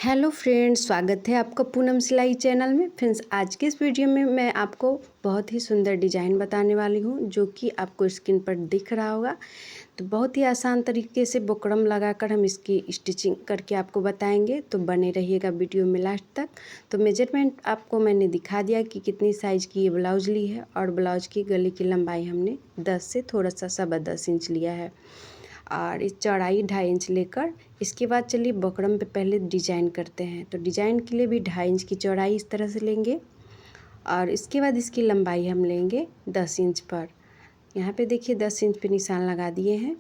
Hello friends, स्वागत है आपका पूनम सिलाई चैनल में। फ्रेंड्स, आज के इस वीडियो में मैं आपको बहुत ही सुंदर डिज़ाइन बताने वाली हूँ, जो कि आपको स्क्रीन पर दिख रहा होगा। तो बहुत ही आसान तरीके से बुकरम लगाकर हम इसकी स्टिचिंग करके आपको बताएंगे, तो बने रहिएगा वीडियो में लास्ट तक। तो मेजरमेंट आपको मैंने दिखा दिया कि कितनी साइज़ की ये ब्लाउज़ ली है, और ब्लाउज़ की गले की लंबाई हमने 10 से थोड़ा सा सवा 10 इंच लिया है, और इस चौड़ाई 2.5 इंच लेकर इसके बाद चलिए बकरम पे पहले डिजाइन करते हैं। तो डिजाइन के लिए भी 2.5 इंच की चौड़ाई इस तरह से लेंगे, और इसके बाद इसकी लंबाई हम लेंगे 10 इंच पर। यहाँ पे देखिए 10 इंच पे निशान लगा दिए हैं,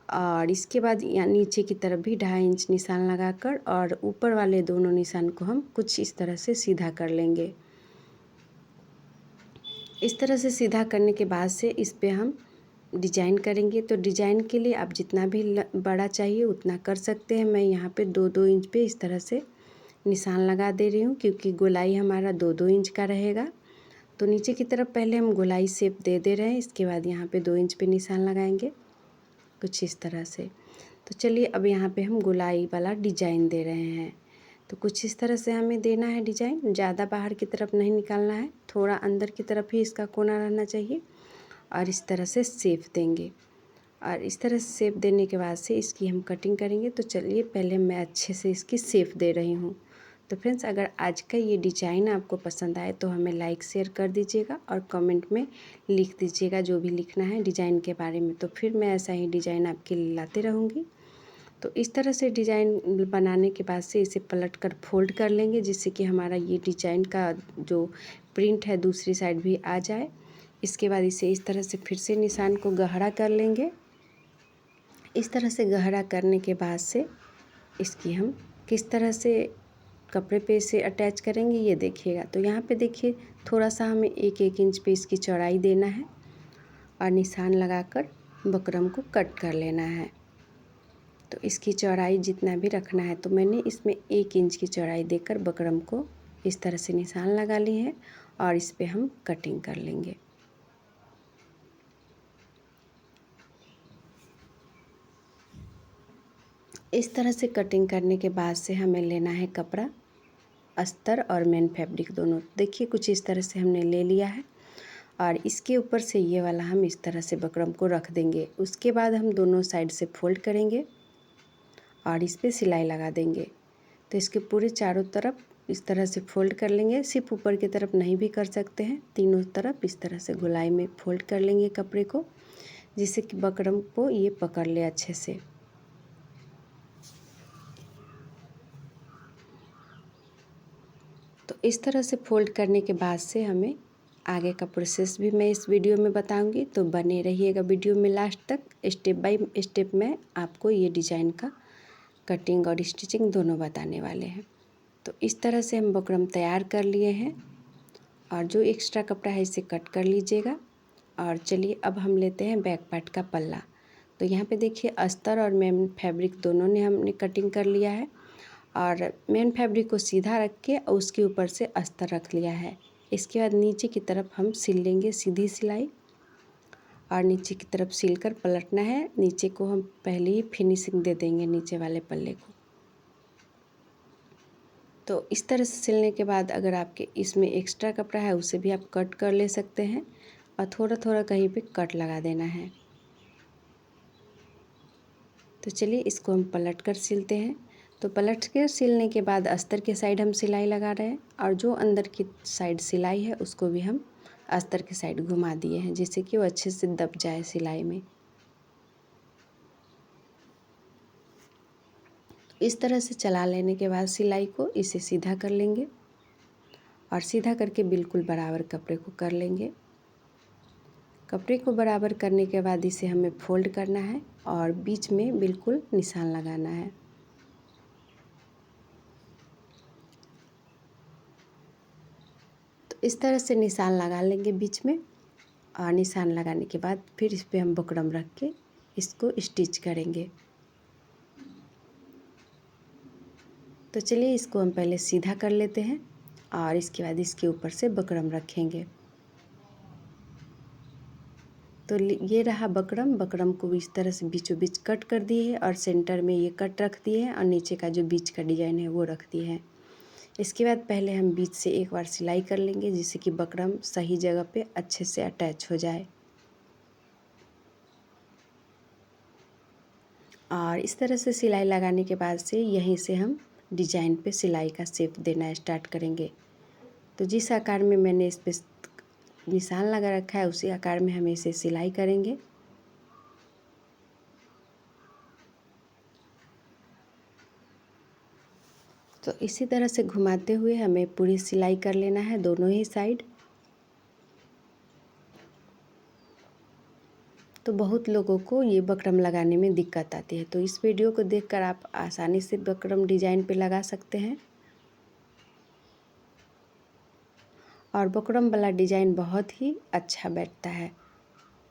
और इसके बाद यहाँ नीचे की तरफ भी 2.5 इंच निशान लगाकर, और ऊपर वाले दोनों निशान को हम कुछ इस तरह से सीधा कर लेंगे। इस तरह से सीधा करने के बाद से इस पे हम डिजाइन करेंगे। तो डिजाइन के लिए आप जितना भी बड़ा चाहिए उतना कर सकते हैं। मैं यहाँ पे 2-2 इंच पे इस तरह से निशान लगा दे रही हूँ, क्योंकि गोलाई हमारा 2-2 इंच का रहेगा। तो नीचे की तरफ पहले हम गोलाई शेप दे रहे हैं, इसके बाद यहाँ पे 2 इंच पे निशान लगाएंगे कुछ इस तरह से। तो चलिए अब यहाँ पे हम गोलाई वाला डिजाइन दे रहे हैं। तो कुछ इस तरह से हमें देना है डिजाइन, ज़्यादा बाहर की तरफ नहीं निकालना है, थोड़ा अंदर की तरफ ही इसका कोना रहना चाहिए। और इस तरह से शेप देंगे, और इस तरह से शेप देने के बाद से इसकी हम कटिंग करेंगे। तो चलिए पहले मैं अच्छे से इसकी शेप दे रही हूँ। तो फ्रेंड्स, अगर आज का ये डिज़ाइन आपको पसंद आए तो हमें लाइक शेयर कर दीजिएगा, और कमेंट में लिख दीजिएगा जो भी लिखना है डिज़ाइन के बारे में। तो फिर मैं ऐसा ही डिज़ाइन आपके लिए लाते रहूँगी। तो इस तरह से डिज़ाइन बनाने के बाद से इसे पलट कर फोल्ड कर लेंगे, जिससे कि हमारा ये डिज़ाइन का जो प्रिंट है दूसरी साइड भी आ जाए। इसके बाद इसे इस तरह से फिर से निशान को गहरा कर लेंगे। इस तरह से गहरा करने के बाद से इसकी हम किस तरह से कपड़े पे इसे अटैच करेंगे ये देखिएगा। तो यहाँ पे देखिए थोड़ा सा हमें 1-1 इंच पे इसकी चौड़ाई देना है, और निशान लगाकर बकरम को कट कर लेना है। तो इसकी चौड़ाई जितना भी रखना है, तो मैंने इसमें 1 इंच की चौड़ाई देकर बकरम को इस तरह से निशान लगा लिए हैं, और इस पे हम कटिंग कर लेंगे। इस तरह से कटिंग करने के बाद से हमें लेना है कपड़ा, अस्तर और मेन फैब्रिक दोनों। देखिए कुछ इस तरह से हमने ले लिया है, और इसके ऊपर से ये वाला हम इस तरह से बकरम को रख देंगे। उसके बाद हम दोनों साइड से फोल्ड करेंगे, और इस पर सिलाई लगा देंगे। तो इसके पूरे चारों तरफ इस तरह से फोल्ड कर लेंगे, सिर्फ ऊपर की तरफ नहीं भी कर सकते हैं, तीनों तरफ इस तरह से गोलाई में फोल्ड कर लेंगे कपड़े को, जिससे कि बकरम को ये पकड़ ले अच्छे से। तो इस तरह से फोल्ड करने के बाद से हमें आगे का प्रोसेस भी मैं इस वीडियो में बताऊंगी, तो बने रहिएगा वीडियो में लास्ट तक। स्टेप बाय स्टेप मैं आपको ये डिज़ाइन का कटिंग और स्टिचिंग दोनों बताने वाले हैं। तो इस तरह से हम बकरम तैयार कर लिए हैं, और जो एक्स्ट्रा कपड़ा है इसे कट कर लीजिएगा। और चलिए अब हम लेते हैं बैक पार्ट का पल्ला। तो यहाँ पे देखिए अस्तर और मेन फैब्रिक दोनों ने हमने कटिंग कर लिया है, और मेन फैब्रिक को सीधा रख के उसके ऊपर से अस्तर रख लिया है। इसके बाद नीचे की तरफ हम सिल लेंगे सीधी सिलाई, और नीचे की तरफ सिलकर पलटना है। नीचे को हम पहले ही फिनिशिंग दे देंगे नीचे वाले पल्ले को। तो इस तरह से सिलने के बाद अगर आपके इसमें एक्स्ट्रा कपड़ा है उसे भी आप कट कर ले सकते हैं, और थोड़ा थोड़ा कहीं पे कट लगा देना है। तो चलिए इसको हम पलट कर सिलते हैं। तो पलट के सिलने के बाद अस्तर के साइड हम सिलाई लगा रहे हैं, और जो अंदर की साइड सिलाई है उसको भी हम अस्तर के साइड घुमा दिए हैं, जिससे कि वो अच्छे से दब जाए सिलाई में। इस तरह से चला लेने के बाद सिलाई को इसे सीधा कर लेंगे, और सीधा करके बिल्कुल बराबर कपड़े को कर लेंगे। कपड़े को बराबर करने के बाद इसे हमें फोल्ड करना है, और बीच में बिल्कुल निशान लगाना है। तो इस तरह से निशान लगा लेंगे बीच में, और निशान लगाने के बाद फिर इस पर हम बुकरम रख के इसको स्टिच करेंगे। तो चलिए इसको हम पहले सीधा कर लेते हैं, और इसके बाद इसके ऊपर से बुकरम रखेंगे। तो ये रहा बकरम। बकरम को इस तरह से बीचों बीच कट कर दिए है और सेंटर में ये कट रख दिए हैं और नीचे का जो बीच का डिज़ाइन है वो रख दिए हैं। इसके बाद पहले हम बीच से एक बार सिलाई कर लेंगे जिससे कि बकरम सही जगह पे अच्छे से अटैच हो जाए। और इस तरह से सिलाई लगाने के बाद से यहीं से हम डिज़ाइन पे सिलाई का शेप देना स्टार्ट करेंगे। तो जिस आकार में मैंने इस पे निशान लगा रखा है उसी आकार में हम इसे सिलाई करेंगे। तो इसी तरह से घुमाते हुए हमें पूरी सिलाई कर लेना है दोनों ही साइड। तो बहुत लोगों को ये बकरम लगाने में दिक्कत आती है, तो इस वीडियो को देखकर आप आसानी से बकरम डिज़ाइन पे लगा सकते हैं। और बकरम वाला डिज़ाइन बहुत ही अच्छा बैठता है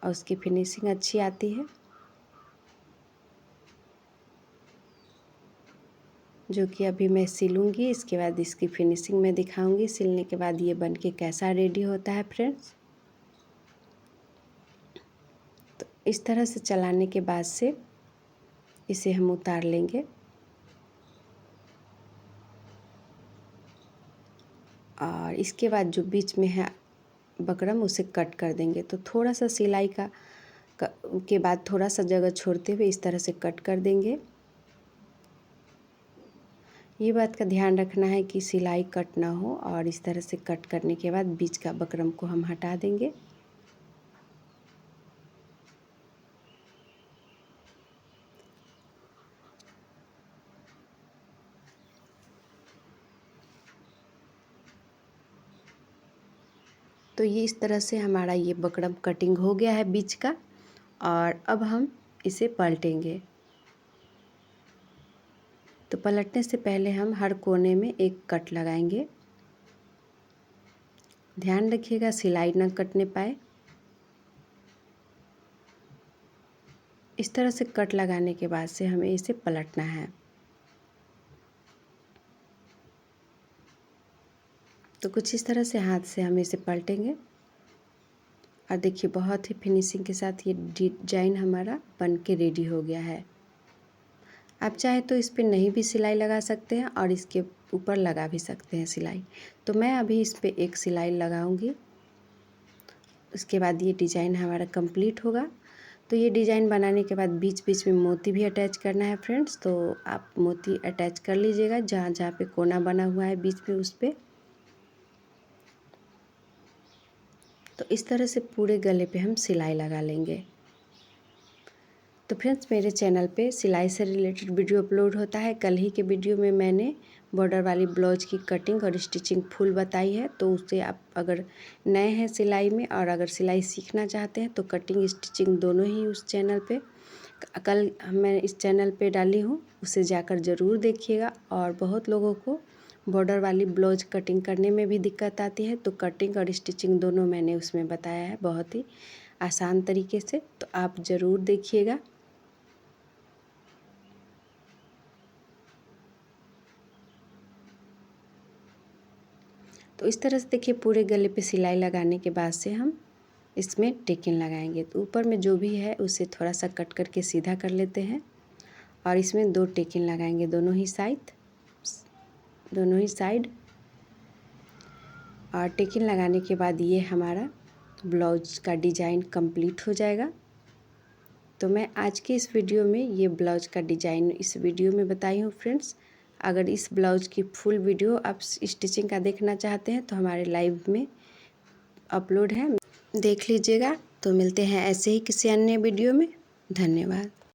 और उसकी फिनिशिंग अच्छी आती है, जो कि अभी मैं सिलूँगी। इसके बाद इसकी फिनिशिंग मैं दिखाऊंगी सिलने के बाद ये बन के कैसा रेडी होता है फ्रेंड्स। तो इस तरह से चलाने के बाद से इसे हम उतार लेंगे और इसके बाद जो बीच में है बकरम उसे कट कर देंगे। तो थोड़ा सा सिलाई के बाद थोड़ा सा जगह छोड़ते हुए इस तरह से कट कर देंगे। ये बात का ध्यान रखना है कि सिलाई कट ना हो और इस तरह से कट करने के बाद बीच का बकरम को हम हटा देंगे। तो ये इस तरह से हमारा ये बकरम कटिंग हो गया है बीच का। और अब हम इसे पलटेंगे। तो पलटने से पहले हम हर कोने में एक कट लगाएंगे। ध्यान रखिएगा सिलाई न कटने पाए। इस तरह से कट लगाने के बाद से हमें इसे पलटना है। तो कुछ इस तरह से हाथ से हम इसे पलटेंगे और देखिए बहुत ही फिनिशिंग के साथ ये डिजाइन हमारा बन के रेडी हो गया है। आप चाहे तो इस पर नहीं भी सिलाई लगा सकते हैं और इसके ऊपर लगा भी सकते हैं सिलाई। तो मैं अभी इस पर एक सिलाई लगाऊंगी, उसके बाद ये डिज़ाइन हमारा कंप्लीट होगा। तो ये डिज़ाइन बनाने के बाद बीच बीच में मोती भी अटैच करना है फ्रेंड्स। तो आप मोती अटैच कर लीजिएगा जहाँ जहाँ पे कोना बना हुआ है बीच में उस पर। तो इस तरह से पूरे गले पे हम सिलाई लगा लेंगे। तो फ्रेंड्स मेरे चैनल पे सिलाई से रिलेटेड वीडियो अपलोड होता है। कल ही के वीडियो में मैंने बॉर्डर वाली ब्लाउज की कटिंग और स्टिचिंग फुल बताई है। तो उससे आप अगर नए हैं सिलाई में और अगर सिलाई सीखना चाहते हैं तो कटिंग स्टिचिंग दोनों ही उस चैनल पे कल मैं इस चैनल पे डाली हूँ, उसे जाकर ज़रूर देखिएगा। और बहुत लोगों को बॉर्डर वाली ब्लाउज कटिंग करने में भी दिक्कत आती है, तो कटिंग और स्टिचिंग दोनों मैंने उसमें बताया है बहुत ही आसान तरीके से। तो आप ज़रूर देखिएगा। तो इस तरह से देखिए पूरे गले पे सिलाई लगाने के बाद से हम इसमें टेकिन लगाएंगे। तो ऊपर में जो भी है उसे थोड़ा सा कट करके सीधा कर लेते हैं और इसमें 2 टेकिन लगाएंगे दोनों ही साइड। और टेकिन लगाने के बाद ये हमारा ब्लाउज का डिज़ाइन कंप्लीट हो जाएगा। तो मैं आज के इस वीडियो में ये ब्लाउज का डिज़ाइन इस वीडियो में बताई हूँ फ्रेंड्स। अगर इस ब्लाउज की फुल वीडियो आप स्टिचिंग का देखना चाहते हैं तो हमारे लाइव में अपलोड है, देख लीजिएगा। तो मिलते हैं ऐसे ही किसी अन्य वीडियो में। धन्यवाद।